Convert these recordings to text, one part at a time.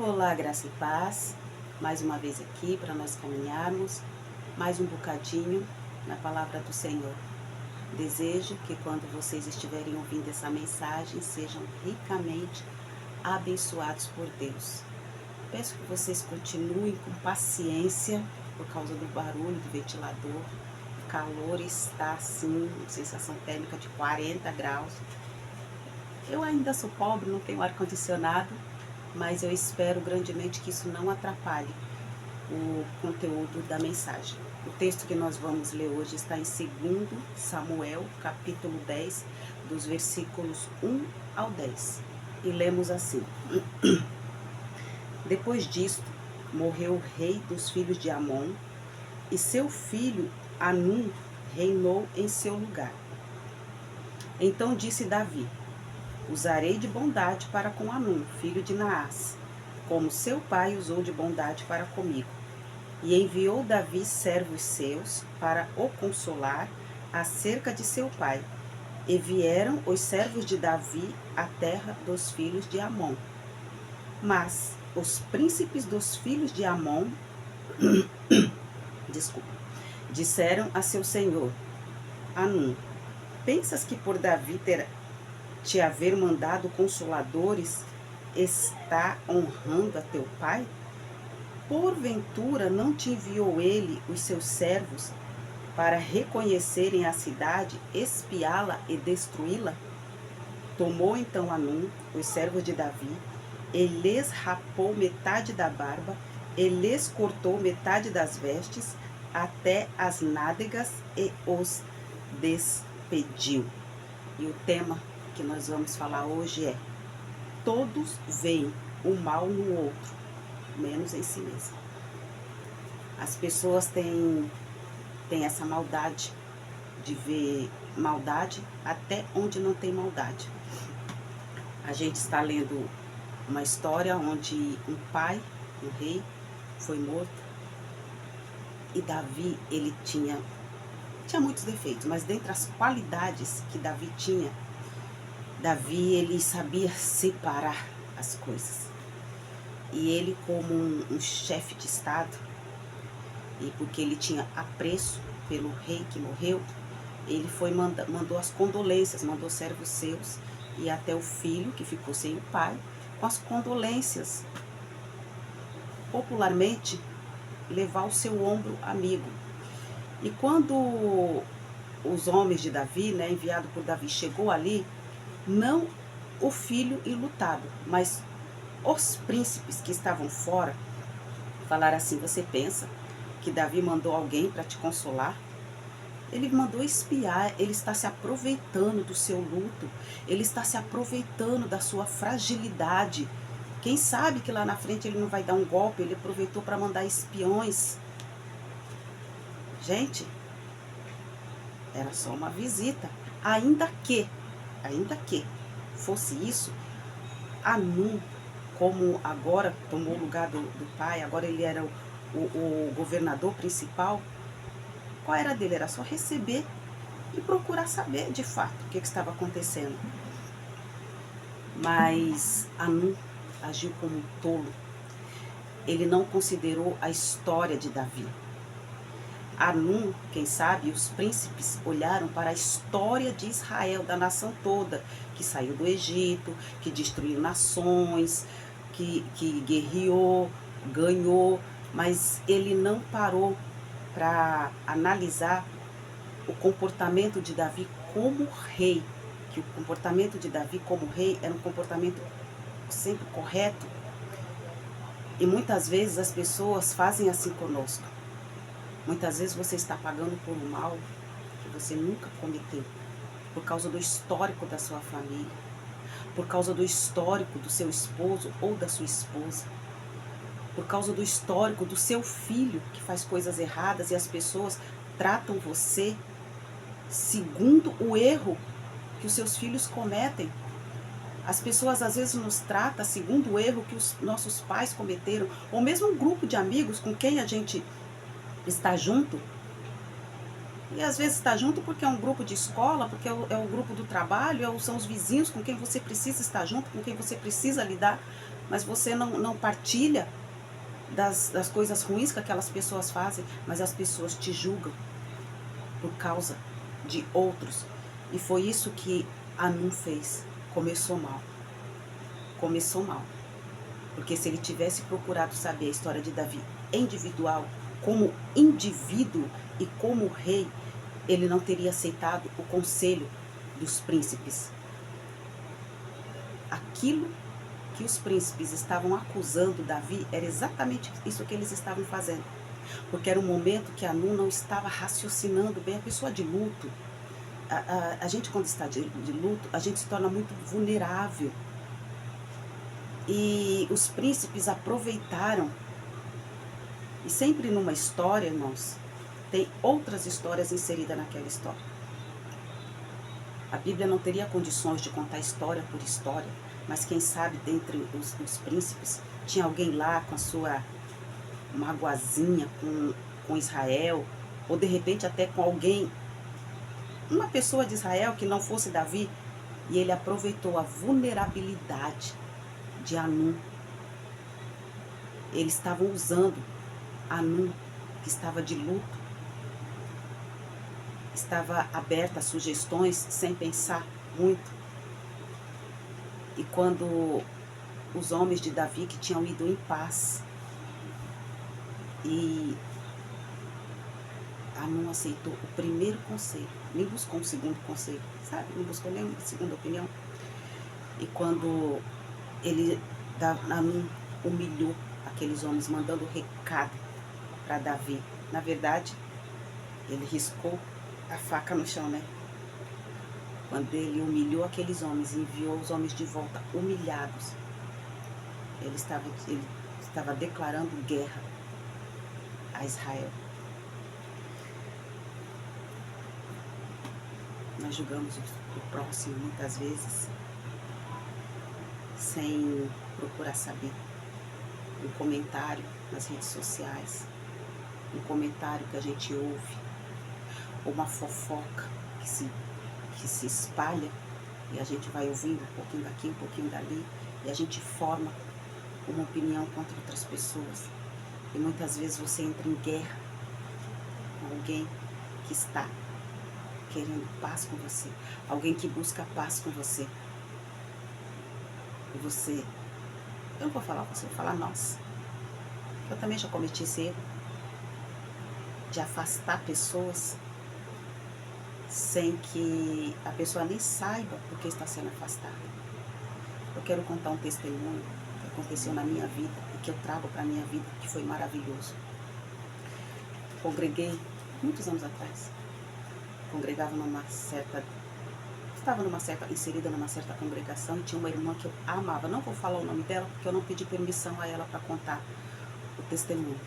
Olá, graça e paz. Mais uma vez aqui para nós caminharmos mais um bocadinho na palavra do Senhor. Desejo que quando vocês estiverem ouvindo essa mensagem, sejam ricamente abençoados por Deus. Peço que vocês continuem com paciência por causa do barulho do ventilador. O calor está assim, sensação térmica de 40 graus. Eu ainda sou pobre, não tenho ar-condicionado, mas eu espero grandemente que isso não atrapalhe o conteúdo da mensagem. O texto que nós vamos ler hoje está em 2 Samuel, capítulo 10, dos versículos 1 ao 10. E lemos assim: Depois disto, morreu o rei dos filhos de Amon, e seu filho Anum reinou em seu lugar. Então disse Davi: Usarei de bondade para com Anum, filho de Naás, como seu pai usou de bondade para comigo. E enviou Davi servos seus para o consolar acerca de seu pai. E vieram os servos de Davi à terra dos filhos de Amon. Mas os príncipes dos filhos de Amon, disseram a seu senhor, Anum: Pensas que por Davi te haver mandado consoladores, está honrando a teu pai? Porventura não te enviou ele os seus servos para reconhecerem a cidade, espiá-la e destruí-la? Tomou então Anum os servos de Davi, e lhes rapou metade da barba, e lhes cortou metade das vestes, até as nádegas, e os despediu. E o tema que nós vamos falar hoje é: todos veem o mal no outro, menos em si mesmo. As pessoas têm essa maldade de ver maldade até onde não tem maldade. A gente está lendo uma história onde um pai, um rei, foi morto. E Davi, ele tinha muitos defeitos, mas dentre as qualidades que Davi tinha, Davi, ele sabia separar as coisas. E ele, como um chefe de estado, e porque ele tinha apreço pelo rei que morreu, ele mandou as condolências, mandou servos seus e até o filho, que ficou sem o pai, com as condolências. Popularmente, levar o seu ombro amigo. E quando os homens de Davi, enviado por Davi, chegou ali, não o filho enlutado, mas os príncipes que estavam fora, falaram assim: você pensa que Davi mandou alguém para te consolar? Ele mandou espiar, ele está se aproveitando do seu luto, ele está se aproveitando da sua fragilidade. Quem sabe que lá na frente ele não vai dar um golpe, ele aproveitou para mandar espiões. Gente, era só uma visita, ainda que fosse isso, Anum, como agora tomou o lugar do pai, agora ele era o governador principal, qual era dele? Era só receber e procurar saber de fato o que estava acontecendo. Mas Anum agiu como um tolo. Ele não considerou a história de Davi. Anum, quem sabe, os príncipes olharam para a história de Israel, da nação toda, que saiu do Egito, que destruiu nações, que guerreou, ganhou, mas ele não parou para analisar o comportamento de Davi como rei, que o comportamento de Davi como rei era um comportamento sempre correto. E muitas vezes as pessoas fazem assim conosco. Muitas vezes você está pagando por um mal que você nunca cometeu, por causa do histórico da sua família, por causa do histórico do seu esposo ou da sua esposa, por causa do histórico do seu filho que faz coisas erradas e as pessoas tratam você segundo o erro que os seus filhos cometem. As pessoas às vezes nos tratam segundo o erro que os nossos pais cometeram, ou mesmo um grupo de amigos com quem a gente está junto. E às vezes está junto porque é um grupo de escola, porque é o grupo do trabalho, são os vizinhos com quem você precisa estar junto, com quem você precisa lidar. mas você não partilha das coisas ruins que aquelas pessoas fazem, mas as pessoas te julgam por causa de outros. E foi isso que Hanun fez. Começou mal. Começou mal. Porque se ele tivesse procurado saber a história de Davi individual, como indivíduo e como rei, ele não teria aceitado o conselho dos príncipes. Aquilo que os príncipes estavam acusando Davi era exatamente isso que eles estavam fazendo. Porque era um momento que Hanun não estava raciocinando bem. A pessoa de luto, a gente quando está de luto, a gente se torna muito vulnerável. E os príncipes aproveitaram. E sempre numa história, irmãos, tem outras histórias inseridas naquela história. A Bíblia não teria condições de contar história por história, mas quem sabe dentre os príncipes tinha alguém lá com a sua magoazinha com Israel, ou de repente até com alguém, uma pessoa de Israel que não fosse Davi, e ele aproveitou a vulnerabilidade de Hanun. Eles estavam usando Hanun, que estava de luto, estava aberta a sugestões sem pensar muito. E quando os homens de Davi que tinham ido em paz, e Hanun aceitou o primeiro conselho, nem buscou um segundo conselho, sabe? Não buscou nem uma segunda opinião. E quando Hanun humilhou aqueles homens, mandando recado para Davi. Na verdade, ele riscou a faca no chão, né? Quando ele humilhou aqueles homens, enviou os homens de volta humilhados, ele estava declarando guerra a Israel. Nós julgamos o próximo muitas vezes sem procurar saber. Um comentário nas redes sociais, um comentário que a gente ouve, ou uma fofoca que se espalha, e a gente vai ouvindo um pouquinho daqui, um pouquinho dali, e a gente forma uma opinião contra outras pessoas. E muitas vezes você entra em guerra com alguém que está querendo paz com você, alguém que busca paz com você. E você, eu não vou falar você, vou falar nós. Eu também já cometi esse erro de afastar pessoas sem que a pessoa nem saiba por que está sendo afastada. Eu quero contar um testemunho que aconteceu na minha vida e que eu trago para a minha vida, que foi maravilhoso. Congreguei muitos anos atrás. Congregava inserida numa certa congregação, e tinha uma irmã que eu amava. Não vou falar o nome dela, porque eu não pedi permissão a ela para contar o testemunho.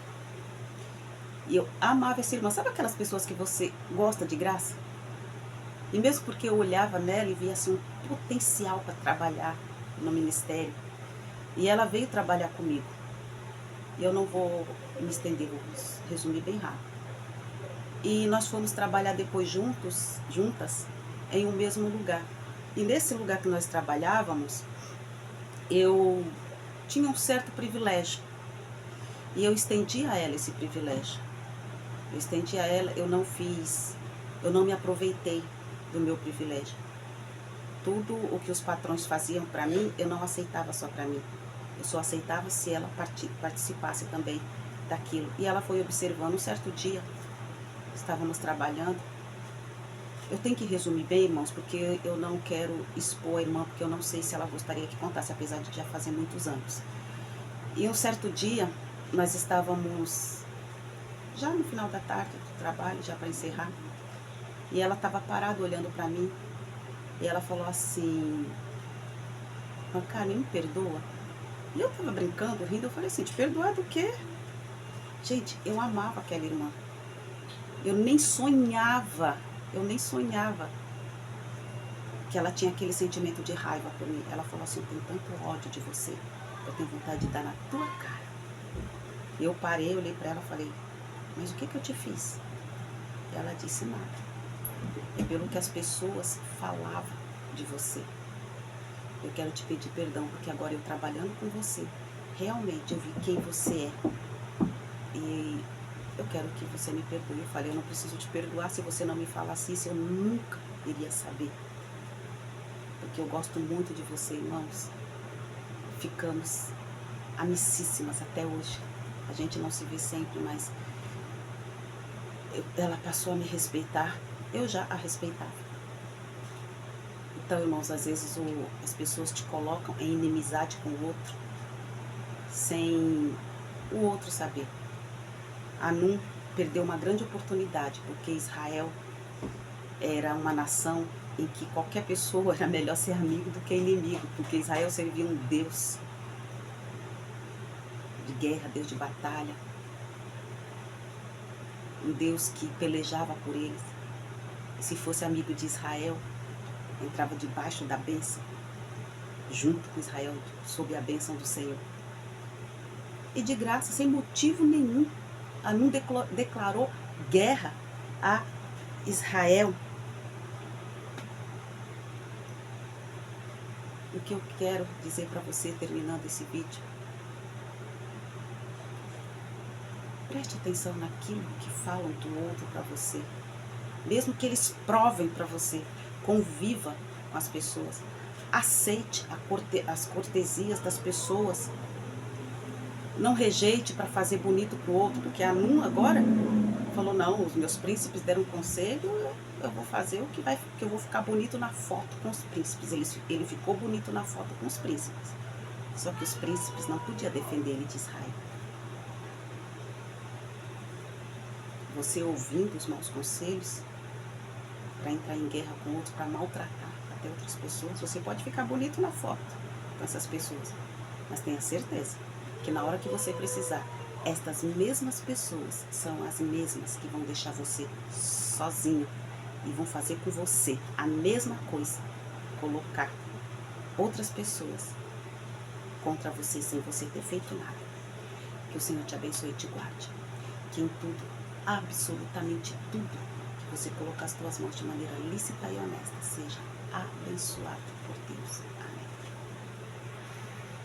E eu amava essa irmã. Sabe aquelas pessoas que você gosta de graça? E mesmo porque eu olhava nela e via assim um potencial para trabalhar no ministério. E ela veio trabalhar comigo. E eu não vou me estender, vou resumir bem rápido. E nós fomos trabalhar depois juntas, em um mesmo lugar. E nesse lugar que nós trabalhávamos, eu tinha um certo privilégio. E eu estendi a ela esse privilégio. Eu estendi a ela, eu não me aproveitei do meu privilégio. Tudo o que os patrões faziam para mim, eu não aceitava só para mim. Eu só aceitava se ela participasse também daquilo. E ela foi observando. Um certo dia, estávamos trabalhando. Eu tenho que resumir bem, irmãos, porque eu não quero expor a irmã, porque eu não sei se ela gostaria que contasse, apesar de já fazer muitos anos. E um certo dia, nós estávamos já no final da tarde do trabalho, já para encerrar, e ela estava parada olhando para mim, e ela falou assim: Karen, me perdoa? E eu estava brincando, rindo, eu falei assim: te perdoar do quê? Gente, eu amava aquela irmã. Eu nem sonhava que ela tinha aquele sentimento de raiva por mim. Ela falou assim: eu tenho tanto ódio de você, eu tenho vontade de dar na tua cara. Eu parei, olhei para ela e falei: mas o que eu te fiz? E ela disse: nada. É pelo que as pessoas falavam de você. Eu quero te pedir perdão, porque agora eu trabalhando com você, realmente eu vi quem você é. E eu quero que você me perdoe. Eu falei, eu não preciso te perdoar. Se você não me falasse isso, eu nunca iria saber. Porque eu gosto muito de você, irmãos. Ficamos amicíssimas até hoje. A gente não se vê sempre, mas ela passou a me respeitar. Eu já a respeitava. Então, irmãos, às vezes as pessoas te colocam em inimizade com o outro, sem o outro saber. Anum perdeu uma grande oportunidade, porque Israel era uma nação em que qualquer pessoa era melhor ser amigo do que inimigo, porque Israel servia um Deus de guerra, Deus de batalha, um Deus que pelejava por eles. E se fosse amigo de Israel, entrava debaixo da bênção, junto com Israel, sob a bênção do Senhor. E de graça, sem motivo nenhum, Anum declarou guerra a Israel. O que eu quero dizer para você, terminando esse vídeo, preste atenção naquilo que falam do outro para você. Mesmo que eles provem para você, conviva com as pessoas. Aceite as cortesias das pessoas. Não rejeite para fazer bonito para o outro, porque a Anum agora falou, não, os meus príncipes deram conselho, eu vou fazer o que eu vou ficar bonito na foto com os príncipes. Ele ficou bonito na foto com os príncipes. Só que os príncipes não podiam defender ele de Israel. Você ouvindo os maus conselhos, para entrar em guerra com outros, para maltratar até outras pessoas, você pode ficar bonito na foto com essas pessoas. Mas tenha certeza que na hora que você precisar, estas mesmas pessoas são as mesmas que vão deixar você sozinho e vão fazer com você a mesma coisa, colocar outras pessoas contra você sem você ter feito nada. Que o Senhor te abençoe e te guarde. Que em tudo, absolutamente tudo, que você colocar as tuas mãos de maneira lícita e honesta, seja abençoado por Deus. Amém.